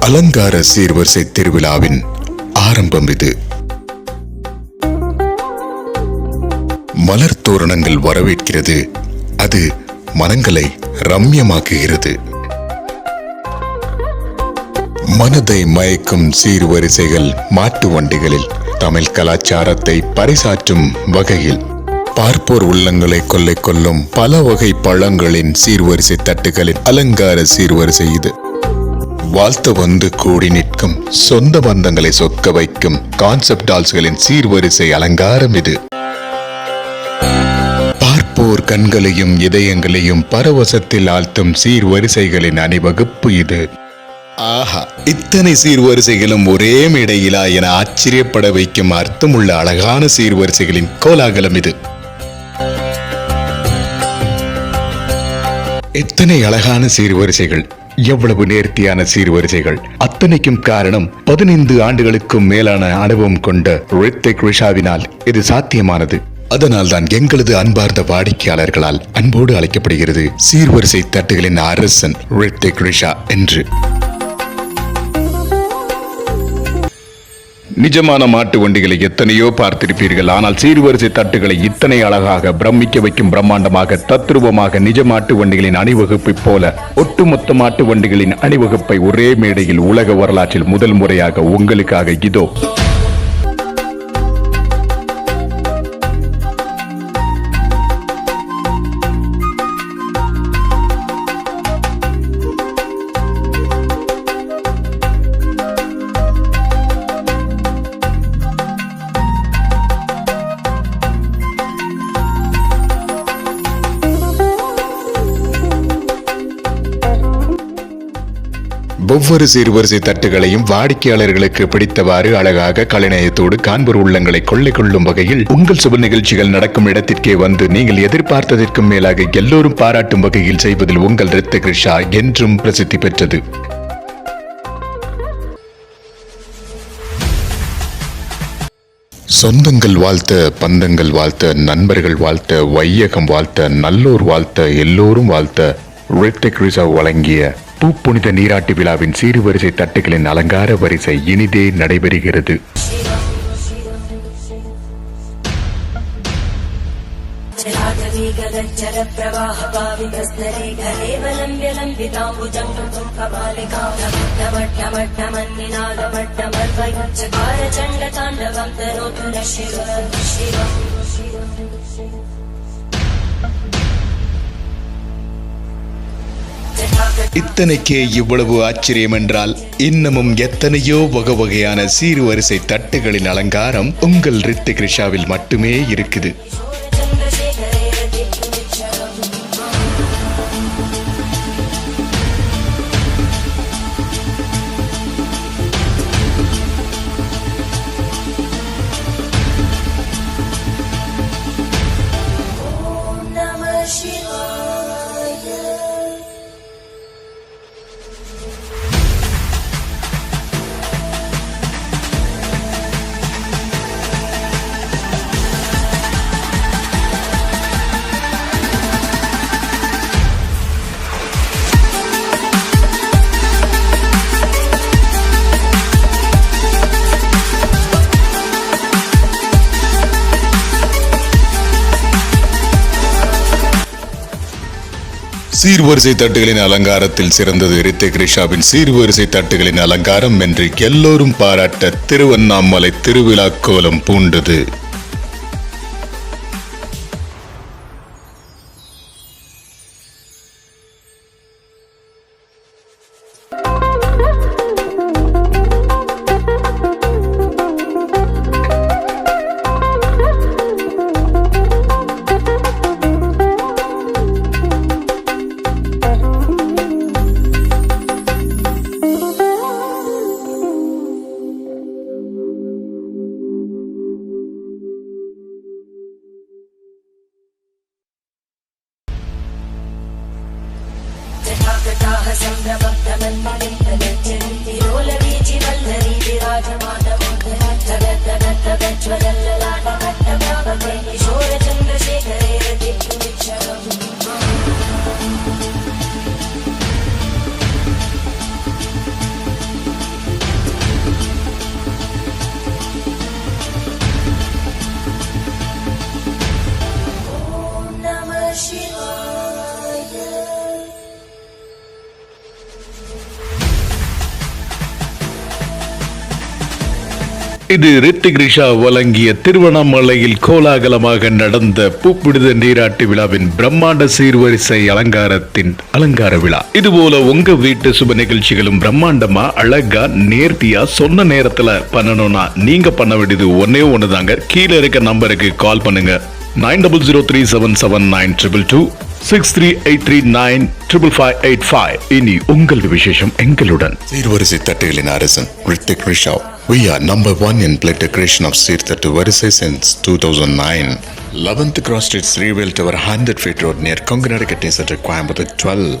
அலங்கார சீர்வரிசை திருவிழாவின் ஆரம்பம் இது. மலர் தோரணங்கள் வரவேற்கிறது. அது மனங்களை ரம்யமாக்குகிறது. மனதை மயக்கும் சீர்வரிசைகள் மாட்டு வண்டிகளில் தமிழ் கலாச்சாரத்தை பறைசாற்றும் வகையில் பார்ப்போர் உள்ளங்களை கொள்ளை கொள்ளும் பல வகை பழங்களின் சீர்வரிசை தட்டுகளின் அலங்கார சீர்வரிசை இது. வாழ்த்து வந்து கூடி நிற்கும் சொந்த பந்தங்களை சொக்க வைக்கும் கான்செப்ட் டால்ஸ்களின் சீர்வரிசை அலங்காரம் இது. பார்ப்போர் கண்களையும் இதயங்களையும் பரவசத்தில் ஆழ்த்தும் சீர்வரிசைகளின் அணிவகுப்பு இது. ஆஹா, இத்தனை சீர்வரிசைகளும் ஒரே மேடையிலா என ஆச்சரியப்பட வைக்கும் அர்த்தமுள்ள அழகான சீர்வரிசைகளின் கோலாகலம் இது. எத்தனை அழகான சீர்வரிசைகள், எவ்வளவு நேர்த்தியான சீர்வரிசைகள்! அத்தனைக்கும் காரணம் 15 ஆண்டுகளுக்கும் மேலான அனுபவம் கொண்ட ரித்திக் ரிஷாவினால் இது சாத்தியமானது. அதனால் தான் எங்களது அன்பார்ந்த வாடிக்கையாளர்களால் அன்போடு அழைக்கப்படுகிறது சீர்வரிசை தட்டுகளின் அரசன் ரித்திக் ரிஷா என்று. நிஜமான மாட்டு வண்டிகளை எத்தனையோ பார்த்திருப்பீர்கள். ஆனால் சீர்வரிசை தட்டுகளை இத்தனை அழகாக பிரமிக்க வைக்கும் பிரம்மாண்டமாக தத்ரூபமாக நிஜ மாட்டு வண்டிகளின் அணிவகுப்பை போல ஒட்டுமொத்த மாட்டு வண்டிகளின் அணிவகுப்பை ஒரே மேடையில் உலக வரலாற்றில் முதல் முறையாக உங்களுக்காக இதோ. ஒவ்வொரு சீர்வரிசை தட்டுகளையும் வாடிக்கையாளர்களுக்கு பிடித்தவாறு அழகாக கலைநயத்தோடு காண்பர் உள்ளங்களை கொள்ளை கொள்ளும் வகையில் உங்கள் சுப நிகழ்ச்சிகள் நடக்கும் இடத்திற்கே வந்து நீங்கள் எதிர்பார்த்ததற்கும் மேலாக எல்லோரும் பாராட்டும் வகையில் செய்வதில் உங்கள் ரித்திக் ரிஷா என்றும் பிரசித்தி பெற்றது. சொந்தங்கள் வாழ்த்த, பந்தங்கள் வாழ்த்த, நண்பர்கள் வாழ்த்த, வையகம் வாழ்த்த, நல்லோர் வாழ்த்த, எல்லோரும் வாழ்த்த ரித்திக் ரிஷா வழங்கிய பூப்புனித நீராட்டு விழாவின் சீர்வரிசை தட்டுகளின் அலங்கார வரிசை இனிதே நடைபெறுகிறது. இத்தனைக்கே இவ்வளவு ஆச்சரியம் என்றால் இன்னமும் எத்தனையோ வகை வகையான சீர்வரிசை தட்டுகளின் அலங்காரம் உங்கள் ரித்திக் ரிஷாவில் மட்டுமே இருக்குது. சீர்வரிசை தட்டுகளின் அலங்காரத்தில் சிறந்தது ரித்திக் ரிஷாவின் சீர்வரிசை தட்டுகளின் அலங்காரம் என்று எல்லோரும் பாராட்ட திருவண்ணாமலை திருவிழா கோலம் பூண்டது. இது ரித்திக் ரிஷா வழங்கிய திருவண்ணாமலையில் கோலாகலமாக நடந்த பூப்பிடுத நீராட்டு விழாவின் பிரம்மாண்ட சீர்வரிசை அலங்காரத்தின் அலங்கார விழா. இதுபோல உங்க வீட்டு சுப நிகழ்ச்சிகளும் பிரம்மாண்டமா அழகா நேர்த்தியா சொன்ன நேரத்துல பண்ணணும்னா நீங்க பண்ண வேண்டியது ஒன்னே ஒண்ணுதாங்க. கீழே இருக்க நம்பருக்கு கால் பண்ணுங்க. 9003777922 6383955585. இனி உங்கள் விசேஷம் எங்களுடன். சீர்வரிசை தட்டுகளின் அரசன் Hrithik Risha. We are number 1 in plate decoration of சீர்தட்டு வரிசை since 2009. 11th Cross Street, Srivel Tower, 100 feet road near Konkanadu Center, Coimbatore 12.